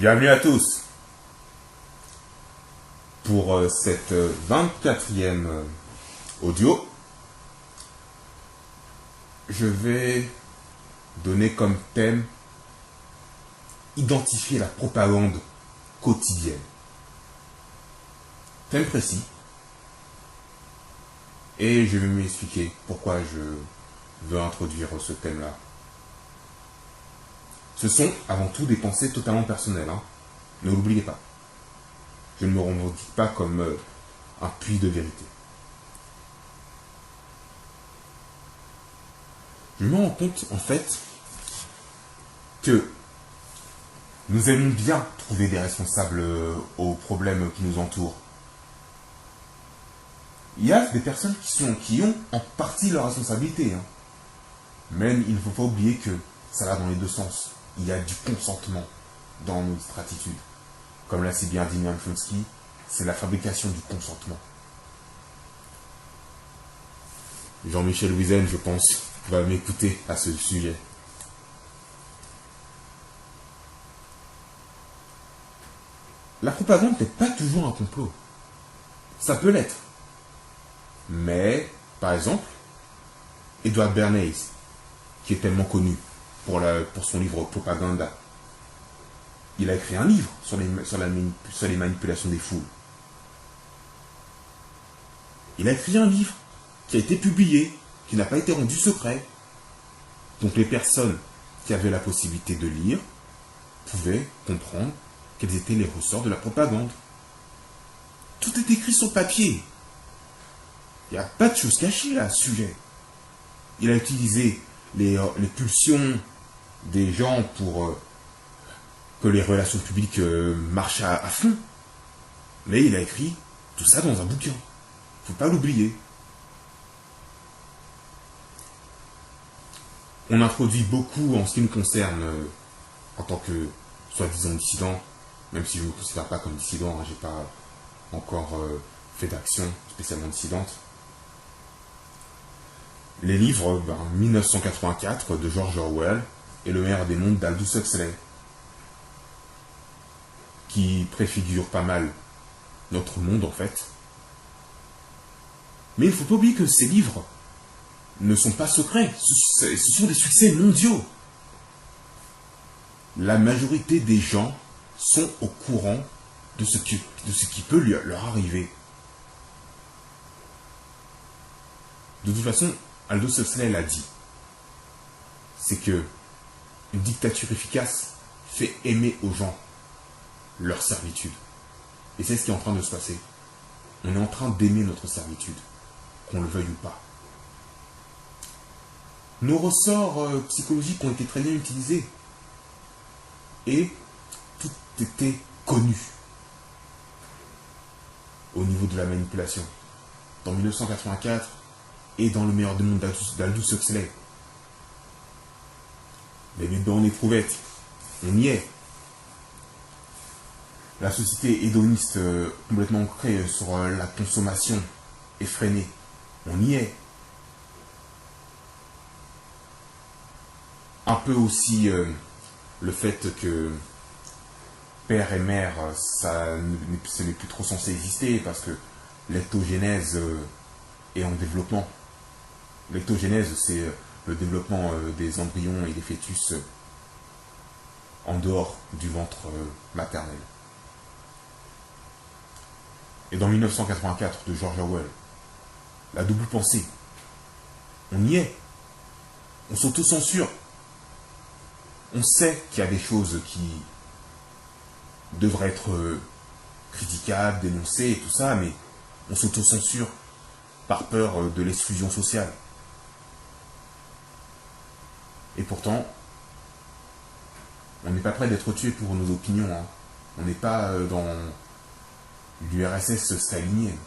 Bienvenue à tous pour cette 24e audio. Je vais donner comme thème identifier la propagande quotidienne. Thème précis. Et je vais m'expliquer pourquoi je veux introduire ce thème-là. Ce sont avant tout des pensées totalement personnelles. Ne l'oubliez pas. Je ne me revendique pas comme un puits de vérité. Je me rends compte, en fait, que nous aimons bien trouver des responsables aux problèmes qui nous entourent. Il y a des personnes qui ont en partie leur responsabilité. Mais il ne faut pas oublier que ça va dans les deux sens. Il y a du consentement dans notre attitude. Comme l'a si bien dit Noam Chomsky, c'est la fabrication du consentement. Jean-Michel Wiesel, je pense, va m'écouter à ce sujet. La propagande n'est pas toujours un complot. Ça peut l'être. Mais, par exemple, Edward Bernays, qui est tellement connu pour son livre Propaganda, il a écrit un livre sur les manipulations des foules. Il a écrit un livre qui a été publié, qui n'a pas été rendu secret. Donc les personnes qui avaient la possibilité de lire pouvaient comprendre quels étaient les ressorts de la propagande. Tout est écrit sur papier. Il n'y a pas de choses cachées là, à ce sujet. Il a utilisé les pulsions des gens pour que les relations publiques marchent à fond. Mais il a écrit tout ça dans un bouquin. Faut pas l'oublier. On introduit beaucoup en ce qui nous concerne en tant que soi-disant dissident, même si je ne me considère pas comme dissident, j'ai pas encore fait d'action spécialement dissidente. Les livres 1984 de George Orwell et Le meilleur des mondes d'Aldous Huxley, qui préfigurent pas mal notre monde en fait. Mais il ne faut pas oublier que ces livres ne sont pas secrets, ce sont des succès mondiaux. La majorité des gens sont au courant de ce qui peut leur arriver. De toute façon, Aldous Huxley l'a dit. C'est que une dictature efficace fait aimer aux gens leur servitude. Et c'est ce qui est en train de se passer. On est en train d'aimer notre servitude, qu'on le veuille ou pas. Nos ressorts psychologiques ont été très bien utilisés. Et tout était connu au niveau de la manipulation. Dans 1984 et dans Le meilleur des mondes d'Aldous Huxley. Les bébés dans les prouvettes, on y est. La société hédoniste complètement ancrée sur la consommation effrénée, on y est. Un peu aussi le fait que père et mère, ce n'est plus trop censé exister parce que l'ectogénèse est en développement. L'ectogénèse, c'est le développement des embryons et des fœtus en dehors du ventre maternel. Et dans 1984 de George Orwell, la double pensée, on y est. On s'auto-censure. On sait qu'il y a des choses qui devraient être critiquables, dénoncées et tout ça, mais on s'auto-censure par peur de l'exclusion sociale. Et pourtant, on n'est pas prêt d'être tué pour nos opinions. On n'est pas dans l'URSS stalinienne.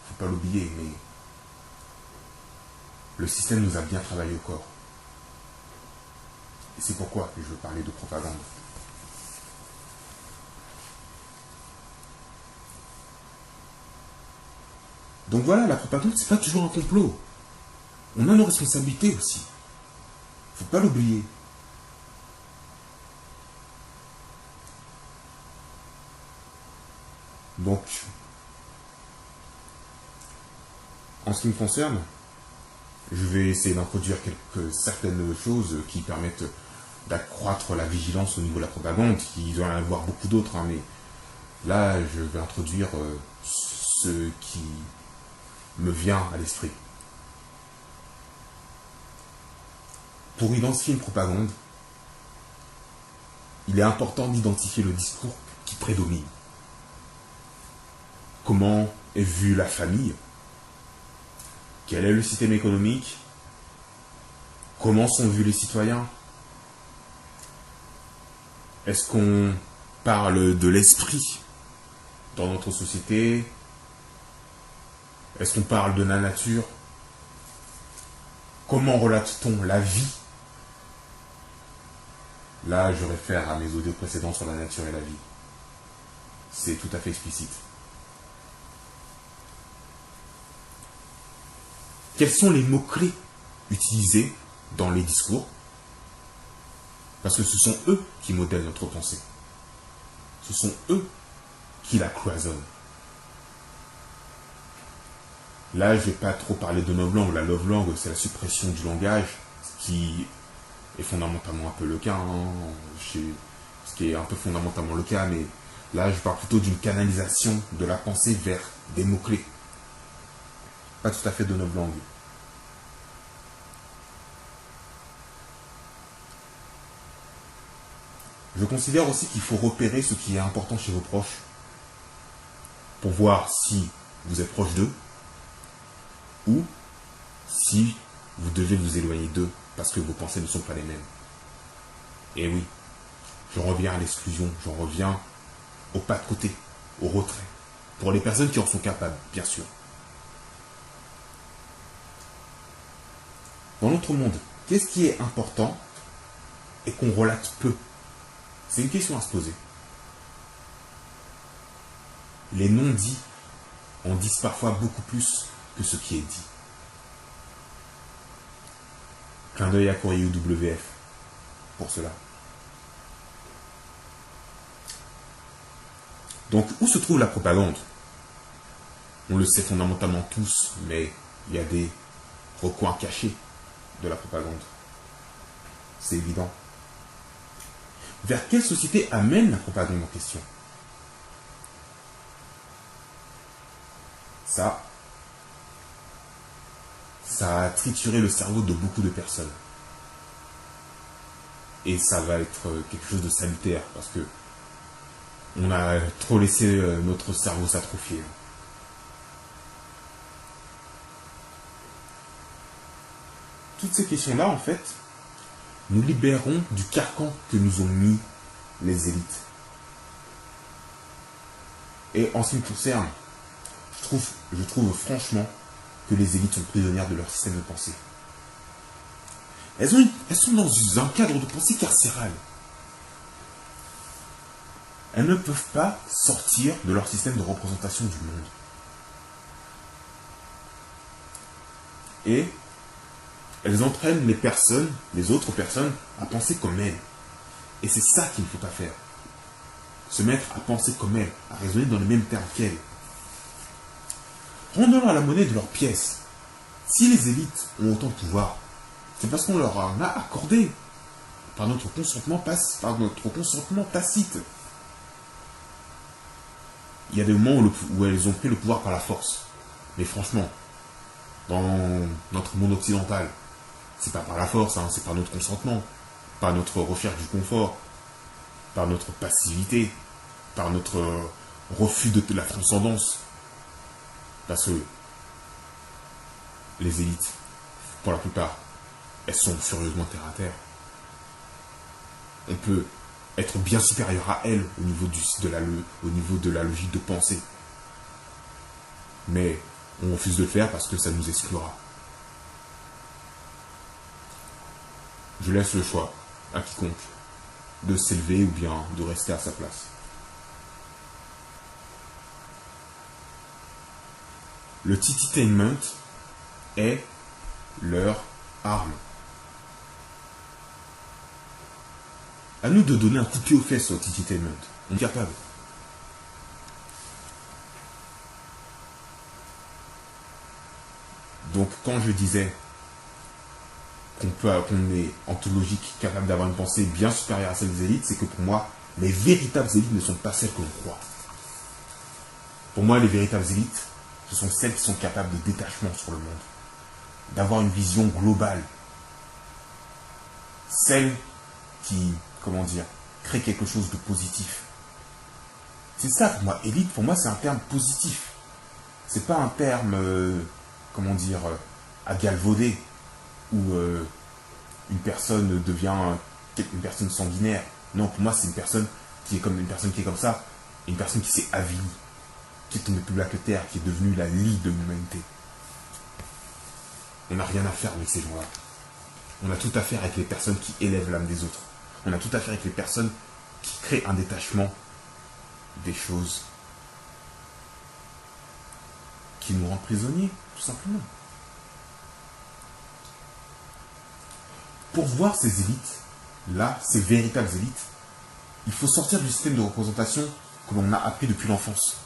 Faut pas l'oublier, mais le système nous a bien travaillé au corps. Et c'est pourquoi je veux parler de propagande. Donc voilà, la propagande, c'est pas toujours un complot. On a nos responsabilités aussi. Faut pas l'oublier. Donc, en ce qui me concerne, je vais essayer d'introduire certaines choses qui permettent d'accroître la vigilance au niveau de la propagande. Il doit y en avoir beaucoup d'autres, hein, mais là, je vais introduire ce qui me vient à l'esprit. Pour identifier une propagande, il est important d'identifier le discours qui prédomine. Comment est vue la famille? Quel est le système économique? Comment sont vus les citoyens? Est-ce qu'on parle de l'esprit dans notre société? Est-ce qu'on parle de la nature? Comment relate-t-on la vie? Là, je réfère à mes audios précédents sur la nature et la vie. C'est tout à fait explicite. Quels sont les mots-clés utilisés dans les discours? Parce que ce sont eux qui modèlent notre pensée. Ce sont eux qui la cloisonnent. Là, je ne vais pas trop parler de novlangue. La novlangue, c'est la suppression du langage, ce qui est fondamentalement un peu le cas. Ce qui est un peu fondamentalement le cas, mais là, je parle plutôt d'une canalisation de la pensée vers des mots-clés. Pas tout à fait de novlangue. Je considère aussi qu'il faut repérer ce qui est important chez vos proches pour voir si vous êtes proche d'eux ou si vous devez vous éloigner d'eux parce que vos pensées ne sont pas les mêmes. Et oui, j'en reviens à l'exclusion, j'en reviens au pas de côté, au retrait. Pour les personnes qui en sont capables, bien sûr. Dans notre monde, qu'est-ce qui est important et qu'on relate peu? C'est une question à se poser. Les non-dits en disent parfois beaucoup plus que ce qui est dit. Clin d'œil à Courrier WF pour cela. Donc, où se trouve la propagande? On le sait fondamentalement tous, mais il y a des recoins cachés de la propagande. C'est évident. Vers quelle société amène la propagande en question? Ça a trituré le cerveau de beaucoup de personnes. Et ça va être quelque chose de salutaire, parce que on a trop laissé notre cerveau s'atrophier. Toutes ces questions-là, en fait, nous libéreront du carcan que nous ont mis les élites. Et en ce qui me concerne, je trouve franchement que les élites sont prisonnières de leur système de pensée. Elles sont dans un cadre de pensée carcéral. Elles ne peuvent pas sortir de leur système de représentation du monde. Et elles entraînent les autres personnes, à penser comme elles. Et c'est ça qu'il ne faut pas faire. Se mettre à penser comme elles, à raisonner dans les mêmes termes qu'elles. Rendons-leur la monnaie de leurs pièces. Si les élites ont autant de pouvoir, c'est parce qu'on leur en a accordé par notre consentement tacite. Il y a des moments où elles ont pris le pouvoir par la force. Mais franchement, dans notre monde occidental, c'est pas par la force, c'est par notre consentement, par notre recherche du confort, par notre passivité, par notre refus de la transcendance. Parce que les élites, pour la plupart, elles sont furieusement terre à terre. On peut être bien supérieur à elles au niveau de la logique de pensée. Mais on refuse de le faire parce que ça nous exclura. Je laisse le choix à quiconque de s'élever ou bien de rester à sa place. Le tititainment est leur arme. À nous de donner un coup de pied aux fesses au tititainment. On est capable. Donc quand je disais qu'on est ontologique, capable d'avoir une pensée bien supérieure à celle des élites, c'est que pour moi, les véritables élites ne sont pas celles que l'on croit. Pour moi, les véritables élites, ce sont celles qui sont capables de détachement sur le monde, d'avoir une vision globale. Celles qui, comment dire, créent quelque chose de positif. C'est ça pour moi. Élite, pour moi, c'est un terme positif. C'est pas un terme, comment dire, à galvauder, où une personne devient une personne sanguinaire. Non, pour moi, c'est une personne qui est comme ça, une personne qui s'est avilie, qui est tombée plus bas que terre, qui est devenue la lie de l'humanité. On n'a rien à faire avec ces gens-là. On a tout à faire avec les personnes qui élèvent l'âme des autres. On a tout à faire avec les personnes qui créent un détachement des choses qui nous rendent prisonniers, tout simplement. Pour voir ces élites-là, ces véritables élites, il faut sortir du système de représentation que l'on a appris depuis l'enfance.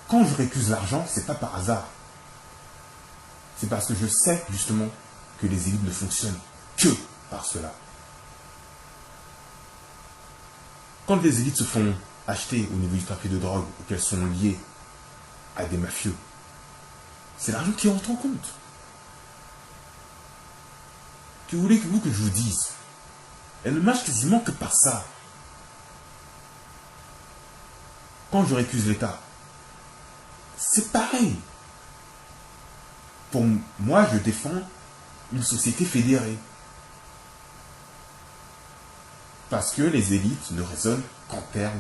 Quand je récuse l'argent, c'est pas par hasard. C'est parce que je sais justement que les élites ne fonctionnent que par cela. Quand les élites se font acheter au niveau du trafic de drogue ou qu'elles sont liées à des mafieux, c'est l'argent qui rentre en compte. Que voulez-vous que je vous dise? Elle ne marche quasiment que par ça. Quand je récuse l'État, c'est pareil. Pour moi, je défends une société fédérée. Parce que les élites ne raisonnent qu'en termes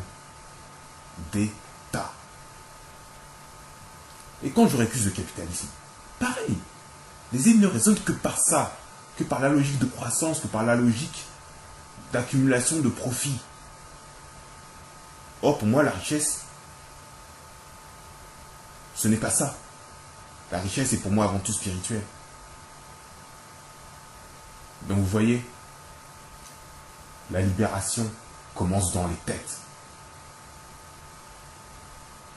d'État. Et quand je récuse le capitalisme, pareil. Les élites ne raisonnent que par ça, que par la logique de croissance, que par la logique d'accumulation de profits. Or, pour moi, la richesse, ce n'est pas ça. La richesse est pour moi avant tout spirituelle. Donc vous voyez, la libération commence dans les têtes.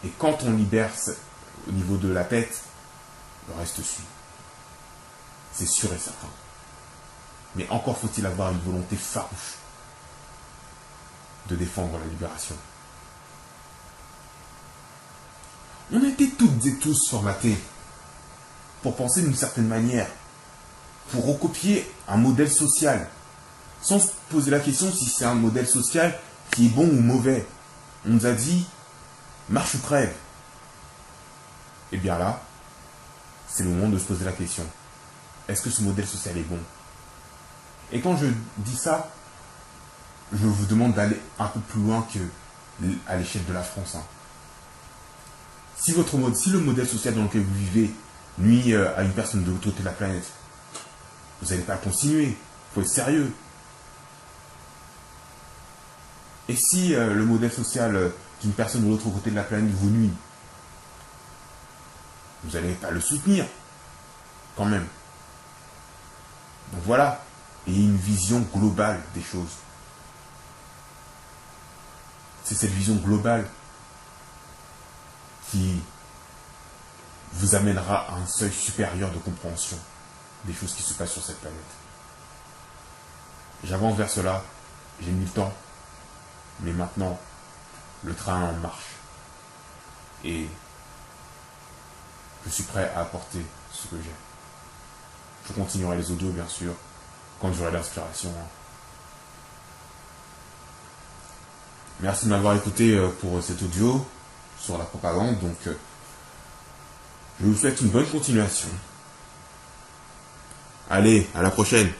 Et quand on libère au niveau de la tête, le reste suit. C'est sûr et certain. Mais encore faut-il avoir une volonté farouche de défendre la libération. On a été toutes et tous formatés pour penser d'une certaine manière, pour recopier un modèle social, sans se poser la question si c'est un modèle social qui est bon ou mauvais. On nous a dit, marche ou crève. Et bien là, c'est le moment de se poser la question. Est-ce que ce modèle social est bon? Et quand je dis ça, je vous demande d'aller un peu plus loin qu'à l'échelle de la France. Si le modèle social dans lequel vous vivez nuit à une personne de l'autre côté de la planète, vous n'allez pas continuer. Il faut être sérieux. Et si le modèle social d'une personne de l'autre côté de la planète vous nuit, vous n'allez pas le soutenir, quand même. Donc voilà. Et une vision globale des choses. C'est cette vision globale qui vous amènera à un seuil supérieur de compréhension des choses qui se passent sur cette planète. J'avance vers cela, j'ai mis le temps, mais maintenant, le train en marche. Et je suis prêt à apporter ce que j'ai. Je continuerai les audios, bien sûr, quand j'aurai l'inspiration. Merci de m'avoir écouté pour cet audio sur la propagande. Donc, je vous souhaite une bonne continuation. Allez, à la prochaine.